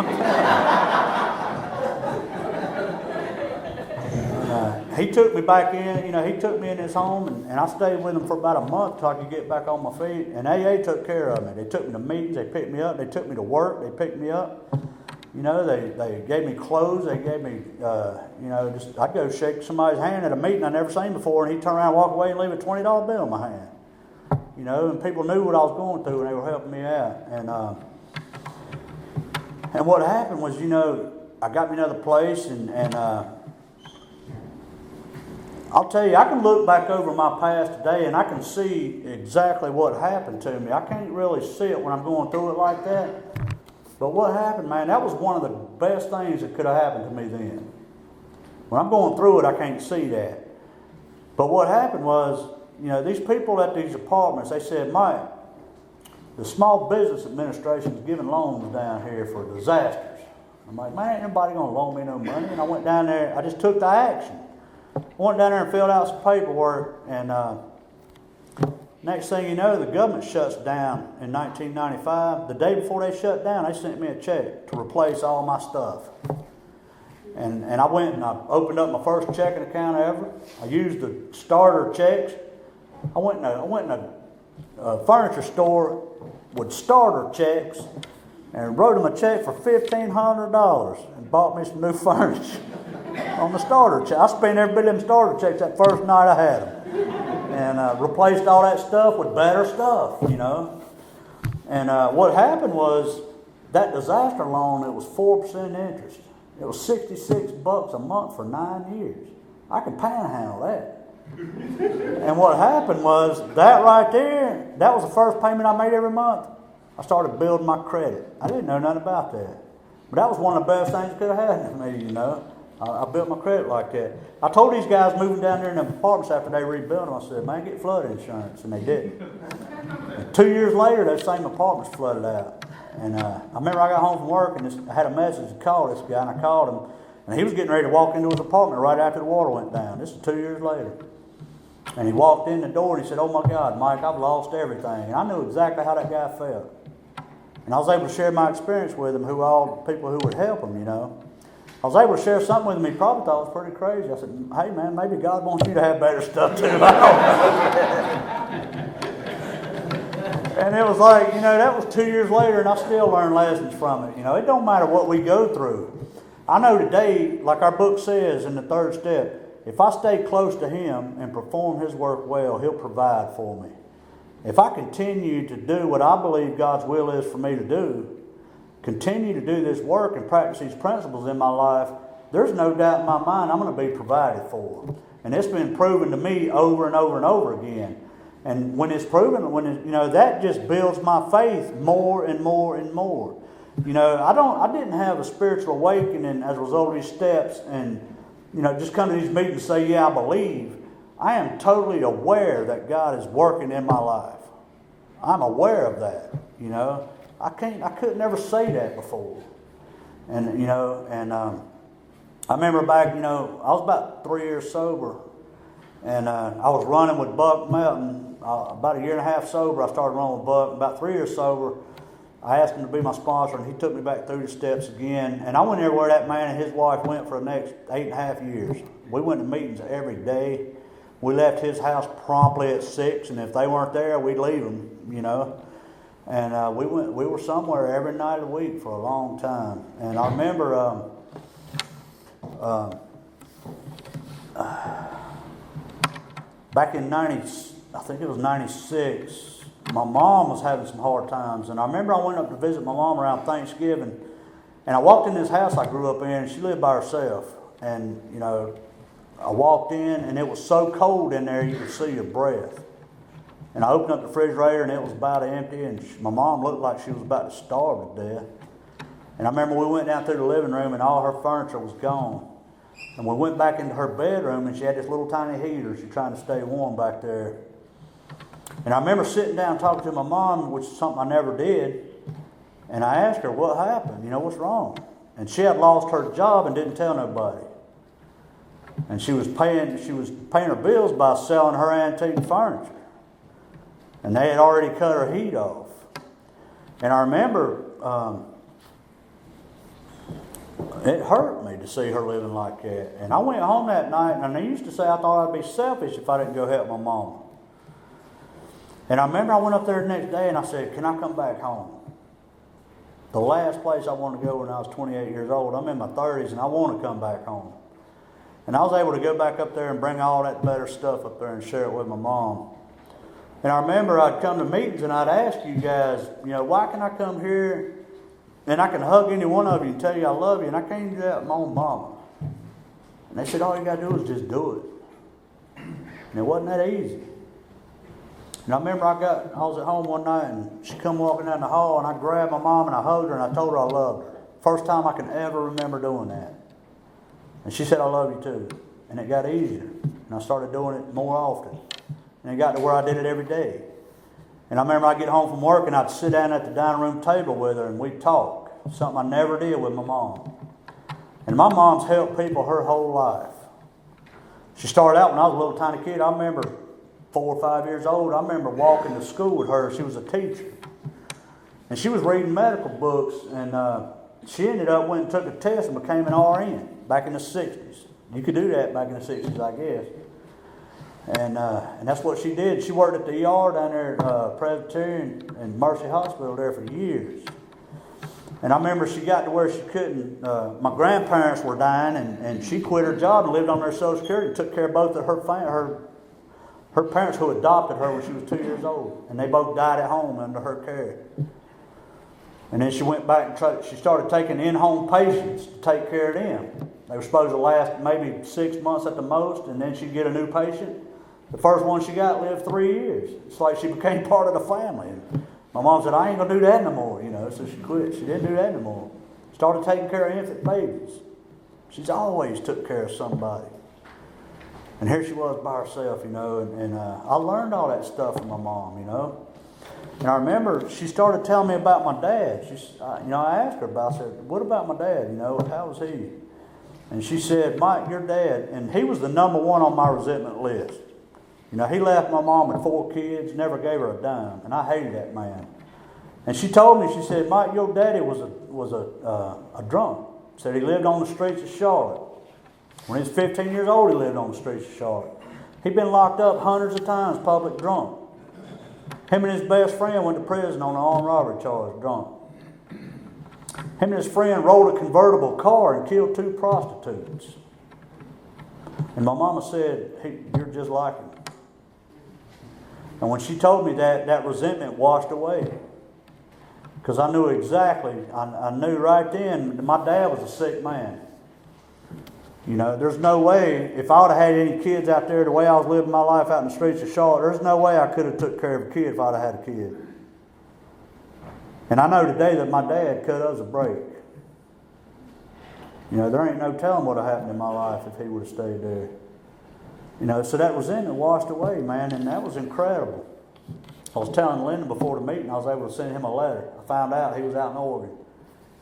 He took me back in, he took me in his home, and I stayed with him for about a month till I could get back on my feet. And AA took care of me. They took me to meetings, they picked me up, they took me to work, they picked me up. You know, they gave me clothes. They gave me, just I'd go shake somebody's hand at a meeting I never seen before, and he'd turn around, walk away, and leave a $20 bill in my hand. You know, and people knew what I was going through, and they were helping me out. And what happened was, you know, I got me another place, and I'll tell you, I can look back over my past today, and I can see exactly what happened to me. I can't really see it when I'm going through it like that. But what happened, man, that was one of the best things that could have happened to me then. When I'm going through it, I can't see that. But what happened was, you know, these people at these apartments, they said, Mike, the Small Business Administration is giving loans down here for disasters. I'm like, man, ain't nobody going to loan me no money. And I went down there, I just took the action. I went down there and filled out some paperwork, and next thing you know, the government shuts down in 1995. The day before they shut down, they sent me a check to replace all my stuff. And I went and I opened up my first checking account ever. I used the starter checks. I went in a furniture store with starter checks and wrote them a check for $1,500 and bought me some new furniture on the starter check. I spent every bit of them starter checks that first night I had them. And replaced all that stuff with better stuff, you know. And what happened was that disaster loan, it was 4% interest. It was $66 a month for 9 years. I can panhandle that. And what happened was that right there, that was the first payment I made every month. I started building my credit. I didn't know nothing about that. But that was one of the best things that could have happened to me, you know. I built my credit like that. I told these guys moving down there in the apartments after they rebuilt them, I said, man, get flood insurance. And they didn't. And 2 years later, those same apartments flooded out. And I remember I got home from work and I had a message to call this guy, and I called him. And he was getting ready to walk into his apartment right after the water went down. This is 2 years later. And he walked in the door and he said, oh my God, Mike, I've lost everything. And I knew exactly how that guy felt. And I was able to share my experience with him, all the people who would help him, you know. I was able to share something with him he probably thought was pretty crazy. I said, hey man, maybe God wants you to have better stuff too. And it was like, you know, that was 2 years later and I still learned lessons from it. You know, it don't matter what we go through. I know today, like our book says in the third step, if I stay close to Him and perform His work well, He'll provide for me. If I continue to do what I believe God's will is for me to do, continue to do this work and practice these principles in my life, there's no doubt in my mind I'm going to be provided for. And it's been proven to me over and over and over again. And when it's proven, that just builds my faith more and more and more. You know, I didn't have a spiritual awakening as a result of these steps and, you know, just come to these meetings and say, yeah, I believe. I am totally aware that God is working in my life. I'm aware of that, you know. I could never say that before. And, you know, I remember back, you know, I was about 3 years sober. And I was running with Buck Melton. About a year and a half sober, I started running with Buck. About 3 years sober, I asked him to be my sponsor, and he took me back through the steps again. And I went everywhere that man and his wife went for the next 8.5 years. We went to meetings every day. We left his house promptly at 6, and if they weren't there, we'd leave them, you know. And we were somewhere every night of the week for a long time. And I remember back in I think it was 96, my mom was having some hard times. And I remember I went up to visit my mom around Thanksgiving, and I walked in this house I grew up in, and she lived by herself. And, you know, I walked in, and it was so cold in there you could see your breath. And I opened up the refrigerator, and it was about empty, and my mom looked like she was about to starve to death. And I remember we went down through the living room, and all her furniture was gone. And we went back into her bedroom, and she had this little tiny heater. She was trying to stay warm back there. And I remember sitting down talking to my mom, which is something I never did. And I asked her, what happened? You know, what's wrong? And she had lost her job and didn't tell nobody. And she was paying her bills by selling her antique furniture. And they had already cut her heat off. And I remember it hurt me to see her living like that. And I went home that night, and I used to say I thought I'd be selfish if I didn't go help my mama. And I remember I went up there the next day and I said, can I come back home? the last place I wanted to go when I was 28 years old. I'm in my 30s and I want to come back home. And I was able to go back up there and bring all that better stuff up there and share it with my mom. And I remember I'd come to meetings and I'd ask you guys, why can I come here and I can hug any one of you and tell you I love you, and I can't do that with my own mama? And they said, all you got to do is just do it. And it wasn't that easy. And I remember I was at home one night and she come walking down the hall and I grabbed my mom and I hugged her and I told her I loved her. First time I can ever remember doing that. And she said, I love you too. And it got easier. And I started doing it more often. And it got to where I did it every day. And I remember I'd get home from work and I'd sit down at the dining room table with her and we'd talk. Something I never did with my mom. And my mom's helped people her whole life. She started out when I was a little tiny kid. I remember 4 or 5 years old. I remember walking to school with her. She was a teacher. And she was reading medical books and she ended up went and took a test and became an RN back in the 60s. You could do that back in the 60s, I guess. And that's what she did. She worked at the ER down there at Presbyterian and Mercy Hospital there for years. And I remember she got to where she couldn't, my grandparents were dying and she quit her job and lived on their Social Security and took care of both of her parents who adopted her when she was 2 years old. And they both died at home under her care. And then she went back and she started taking in-home patients to take care of them. They were supposed to last maybe 6 months at the most, and then she'd get a new patient. The first one she got lived 3 years. It's like she became part of the family. And my mom said, I ain't going to do that no more, so she quit. She didn't do that no more. Started taking care of infant babies. She's always took care of somebody. And here she was by herself, and I learned all that stuff from my mom, And I remember she started telling me about my dad. I asked her about it. I said, what about my dad? How was he? And she said, Mike, your dad, and he was the number one on my resentment list. He left my mom with 4 kids, never gave her a dime, and I hated that man. And she told me, she said, Mike, your daddy was a drunk. Said he lived on the streets of Charlotte. When he was 15 years old, he lived on the streets of Charlotte. He'd been locked up hundreds of times, public drunk. Him and his best friend went to prison on an armed robbery charge, drunk. Him and his friend rolled a convertible car and killed 2 prostitutes. And my mama said, hey, you're just like him. And when she told me that resentment washed away. Because I knew exactly, I knew right then that my dad was a sick man. There's no way, if I would have had any kids out there the way I was living my life out in the streets of Charlotte, there's no way I could have took care of a kid if I'd have had a kid. And I know today that my dad cut us a break. There ain't no telling what would have happened in my life if he would have stayed there. So that resentment washed away, man, and that was incredible. I was telling Lyndon before the meeting I was able to send him a letter. I found out he was out in Oregon.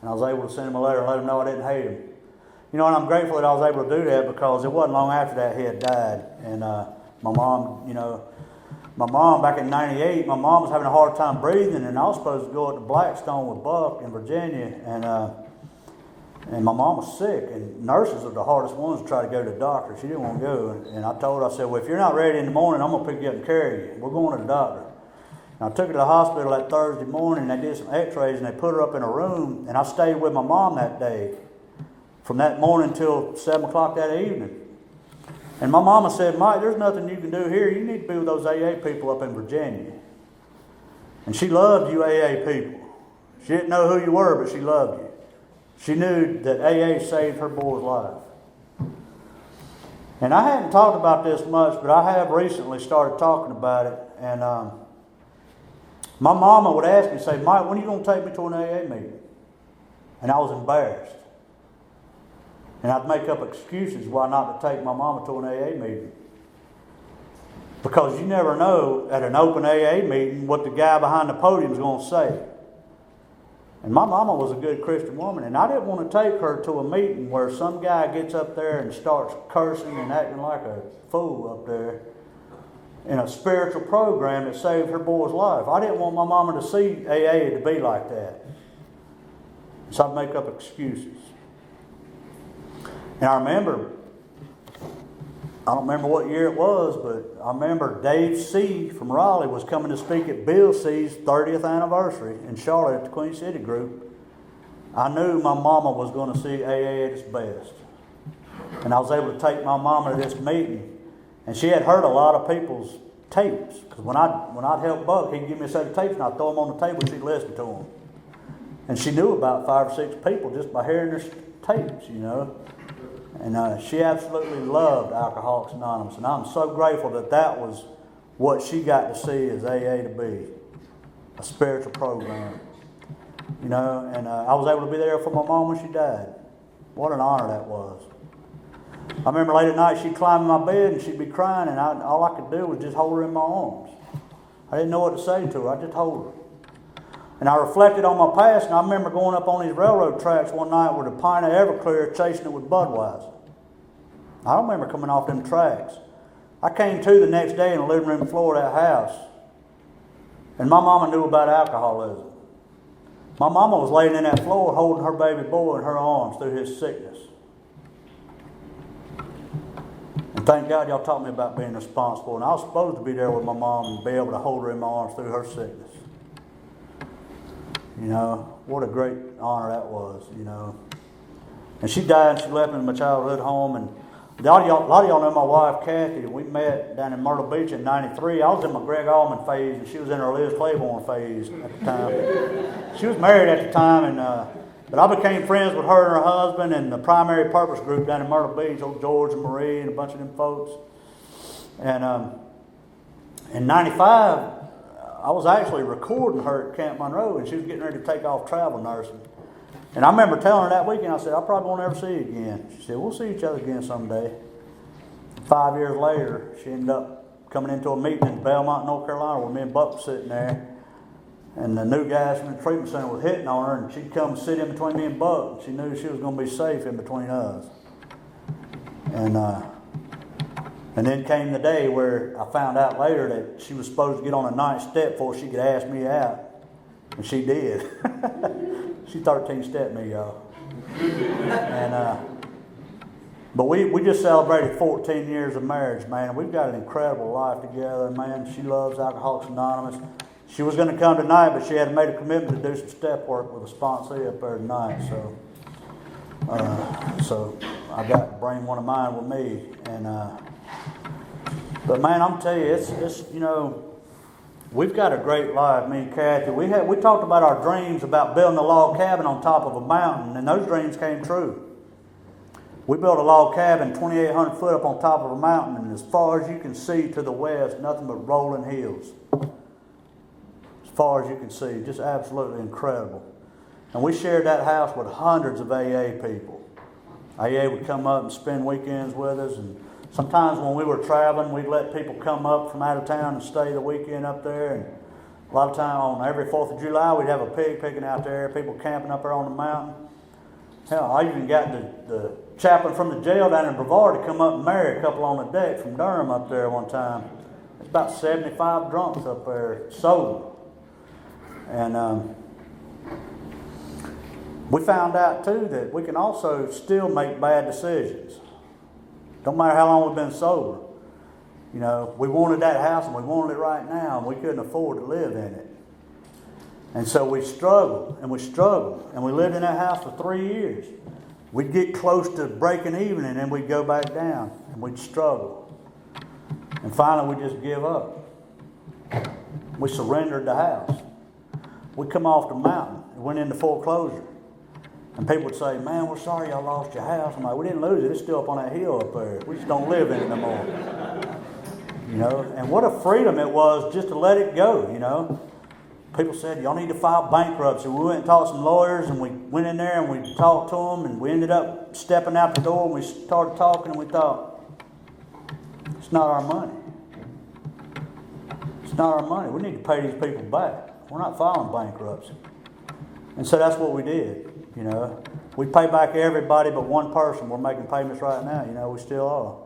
And I was able to send him a letter and let him know I didn't hate him. And I'm grateful that I was able to do that because it wasn't long after that he had died. And my mom back in 98, my mom was having a hard time breathing, and I was supposed to go up to Blackstone with Buck in Virginia, and my mom was sick, and nurses are the hardest ones to try to go to the doctor. She didn't want to go, and I told her, I said, well, if you're not ready in the morning, I'm going to pick you up and carry you. We're going to the doctor. And I took her to the hospital that Thursday morning, and they did some x-rays, and they put her up in a room, and I stayed with my mom that day, from that morning till 7 o'clock that evening. And my mama said, Mike, there's nothing you can do here. You need to be with those AA people up in Virginia. And she loved you AA people. She didn't know who you were, but she loved you. She knew that AA saved her boy's life. And I hadn't talked about this much, but I have recently started talking about it. And my mama would ask me, say, Mike, when are you going to take me to an AA meeting? And I was embarrassed. And I'd make up excuses why not to take my mama to an AA meeting. Because you never know at an open AA meeting what the guy behind the podium is going to say. And my mama was a good Christian woman, and I didn't want to take her to a meeting where some guy gets up there and starts cursing and acting like a fool up there in a spiritual program that saved her boy's life. I didn't want my mama to see AA to be like that. So I'd make up excuses. And I don't remember what year it was, but I remember Dave C. from Raleigh was coming to speak at Bill C.'s 30th anniversary in Charlotte at the Queen City Group. I knew my mama was going to see AA at its best. And I was able to take my mama to this meeting. And she had heard a lot of people's tapes. Because when I'd help Buck, he'd give me a set of tapes and I'd throw them on the table and she'd listen to them. And she knew about 5 or 6 people just by hearing their tapes, you know. And she absolutely loved Alcoholics Anonymous. And I'm so grateful that that was what she got to see as AA to be. A spiritual program. You know, and I was able to be there for my mom when she died. What an honor that was. I remember late at night she'd climb in my bed and she'd be crying, and all I could do was just hold her in my arms. I didn't know what to say to her. I just hold her. And I reflected on my past, and I remember going up on these railroad tracks one night with a pint of Everclear, chasing it with Budweiser. I don't remember coming off them tracks. I came to the next day in the living room floor of that house, and my mama knew about alcoholism. My mama was laying in that floor holding her baby boy in her arms through his sickness. And thank God y'all taught me about being responsible. And I was supposed to be there with my mom and be able to hold her in my arms through her sickness. You know, what a great honor that was, you know. And she died and she left me in my childhood home. And a lot of y'all know my wife, Kathy. We met down in Myrtle Beach in '93. I was in my Greg Allman phase, and she was in her Liz Claiborne phase at the time. She was married at the time, but I became friends with her and her husband and the Primary Purpose group down in Myrtle Beach, old George and Marie and a bunch of them folks. And in '95, I was actually recording her at Camp Monroe, and she was getting ready to take off travel nursing. And I remember telling her that weekend, I said, I probably won't ever see you again. She said, we'll see each other again someday. 5 years later, she ended up coming into a meeting in Belmont, North Carolina, where me and Buck were sitting there. And the new guys from the treatment center was hitting on her, and she'd come sit in between me and Buck. She knew she was going to be safe in between us. And then came the day where I found out later that she was supposed to get on a 9th step before she could ask me out. And she did. She 13-stepped me, y'all. But we just celebrated 14 years of marriage, man. And we've got an incredible life together, man. She loves Alcoholics Anonymous. She was going to come tonight, but she had made a commitment to do some step work with a sponsee up there tonight. So I got to bring one of mine with me. But man, I'm telling you, it's you know, we've got a great life, me and Kathy. We talked about our dreams about building a log cabin on top of a mountain, and those dreams came true. We built a log cabin 2,800 foot up on top of a mountain, and as far as you can see to the west, nothing but rolling hills. As far as you can see, just absolutely incredible. And we shared that house with hundreds of AA people. AA would come up and spend weekends with us, and sometimes when we were traveling, we'd let people come up from out of town and stay the weekend up there. And a lot of time on every 4th of July, we'd have a pig picking out there, people camping up there on the mountain. Hell, I even got the chaplain from the jail down in Brevard to come up and marry a couple on the deck from Durham up there one time. It's about 75 drunks up there, sober. And we found out, too, that we can also still make bad decisions. Don't matter how long we've been sober. You know, we wanted that house and we wanted it right now, and we couldn't afford to live in it. And so we struggled, and we struggled, and we lived in that house for 3 years. We'd get close to breaking even, and then we'd go back down, and we'd struggle. And finally, we'd just give up. We surrendered the house. We'd come off the mountain and went into foreclosure. And people would say, man, we're sorry y'all lost your house. I'm like, we didn't lose it. It's still up on that hill up there. We just don't live in it no more. You know, and what a freedom it was just to let it go, you know. People said, y'all need to file bankruptcy. We went and talked to some lawyers, and we went in there and we talked to them, and we ended up stepping out the door, and we started talking, and we thought, it's not our money. It's not our money. We need to pay these people back. We're not filing bankruptcy. And so that's what we did. You know, we pay back everybody but one person. We're making payments right now. You know, we still are.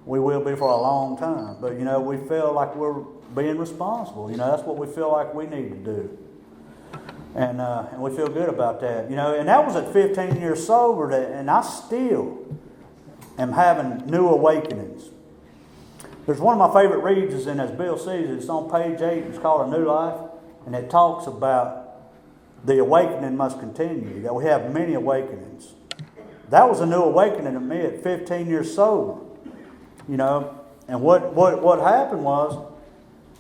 We will be for a long time. But, you know, we feel like we're being responsible. You know, that's what we feel like we need to do. And we feel good about that. You know, and that was at 15 years sober, and I still am having new awakenings. There's one of my favorite reads is in, as Bill sees it, it's on page 8. It's called A New Life. And it talks about the awakening must continue, that we have many awakenings. That was a new awakening to me at 15 years sober. You know, and what happened was,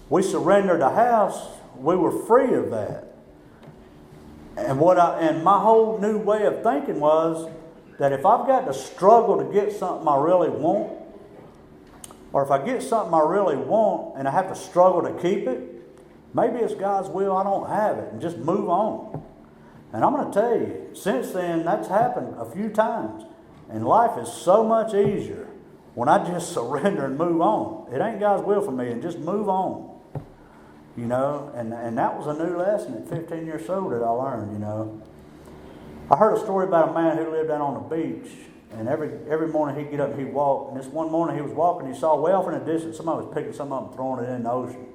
we surrendered the house, we were free of that. And my whole new way of thinking was that if I've got to struggle to get something I really want, or if I get something I really want and I have to struggle to keep it, maybe it's God's will I don't have it, and just move on. And I'm going to tell you, since then, that's happened a few times. And life is so much easier when I just surrender and move on. It ain't God's will for me, and just move on. You know, and that was a new lesson at 15 years old that I learned, you know. I heard a story about a man who lived out on the beach, and every morning he'd get up and he'd walk. And this one morning he was walking, he saw way off in the distance somebody was picking something up and throwing it in the ocean.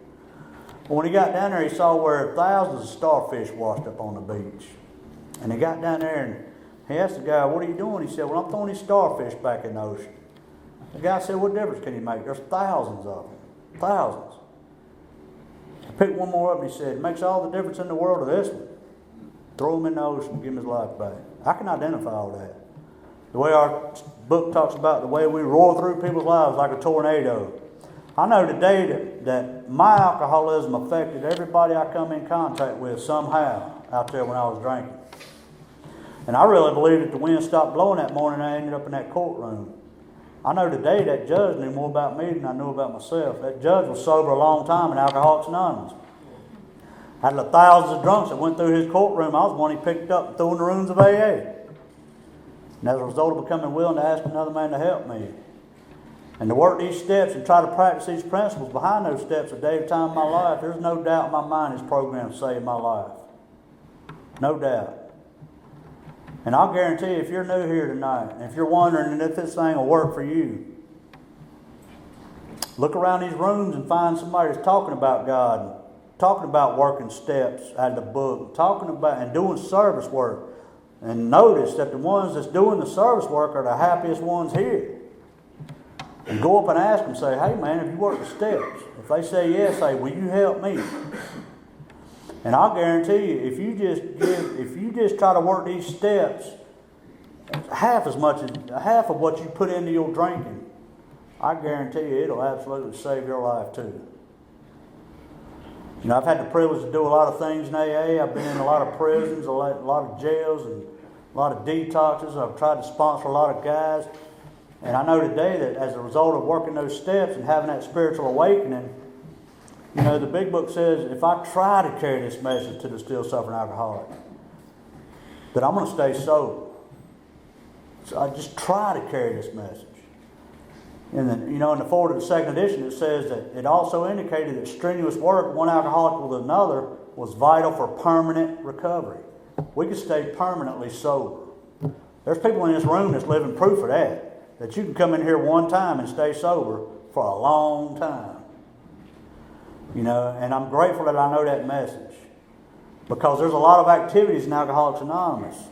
But when he got down there, he saw where thousands of starfish washed up on the beach. And he got down there and he asked the guy, "What are you doing?" He said, "Well, I'm throwing these starfish back in the ocean." The guy said, "What difference can you make? There's thousands of them. Thousands." He picked one more up and he said, "It makes all the difference in the world to this one. Throw him in the ocean and give him his life back." I can identify all that. The way our book talks about the way we roar through people's lives like a tornado. I know today that my alcoholism affected everybody I come in contact with somehow out there when I was drinking. And I really believe that the wind stopped blowing that morning and I ended up in that courtroom. I know today that judge knew more about me than I knew about myself. That judge was sober a long time in Alcoholics Anonymous. Out of the thousands of drunks that went through his courtroom, I was one he picked up and threw in the rooms of AA. And as a result of becoming willing to ask another man to help me, and to work these steps and try to practice these principles behind those steps a day at a time in my life, there's no doubt in my mind his program saved my life. No doubt. And I'll guarantee you, if you're new here tonight, and if you're wondering if this thing will work for you, look around these rooms and find somebody that's talking about God, talking about working steps out of the book, talking about and doing service work. And notice that the ones that's doing the service work are the happiest ones here. And go up and ask them, say, "Hey man, have you worked the steps?" If they say yes, say, "Will you help me?" And I'll guarantee you, if you just try to work these steps, half of what you put into your drinking, I guarantee you it'll absolutely save your life too. You know, I've had the privilege to do a lot of things in AA. I've been in a lot of prisons, a lot of jails, and a lot of detoxes. I've tried to sponsor a lot of guys. And I know today that as a result of working those steps and having that spiritual awakening, you know, the big book says if I try to carry this message to the still suffering alcoholic, that I'm going to stay sober. So I just try to carry this message. And then, you know, in the forward of the second edition, it says that it also indicated that strenuous work, one alcoholic with another, was vital for permanent recovery. We could stay permanently sober. There's people in this room that's living proof of that you can come in here one time and stay sober for a long time. You know, and I'm grateful that I know that message. Because there's a lot of activities in Alcoholics Anonymous.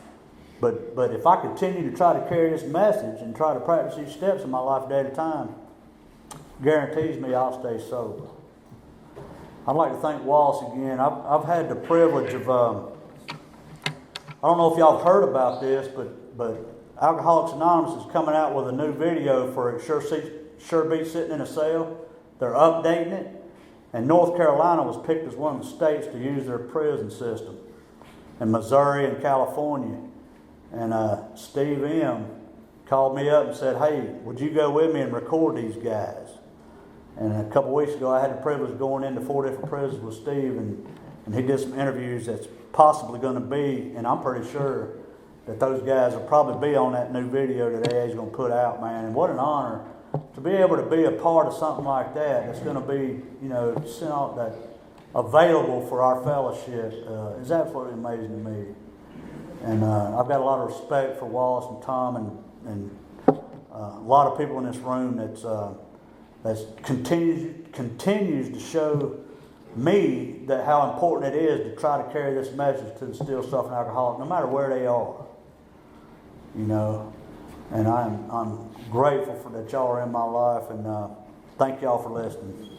But if I continue to try to carry this message and try to practice these steps in my life a day at a time, guarantees me I'll stay sober. I'd like to thank Wallace again. I've had the privilege of, I don't know if y'all have heard about this, but Alcoholics Anonymous is coming out with a new video for It Sure Beats Sitting in a Cell. They're updating it. And North Carolina was picked as one of the states to use their prison system. And Missouri and California. And Steve M. called me up and said, "Hey, would you go with me and record these guys?" And a couple weeks ago, I had the privilege of going into 4 different prisons with Steve, and he did some interviews that's possibly going to be, and I'm pretty sure that those guys will probably be on that new video that AA is going to put out, man. And what an honor to be able to be a part of something like that that's going to be, you know, sent out that available for our fellowship is absolutely amazing to me. And I've got a lot of respect for Wallace and Tom and a lot of people in this room that's continues to show me that how important it is to try to carry this message to the still suffering alcoholic, no matter where they are. You know, and I'm grateful for that y'all are in my life, and thank y'all for listening.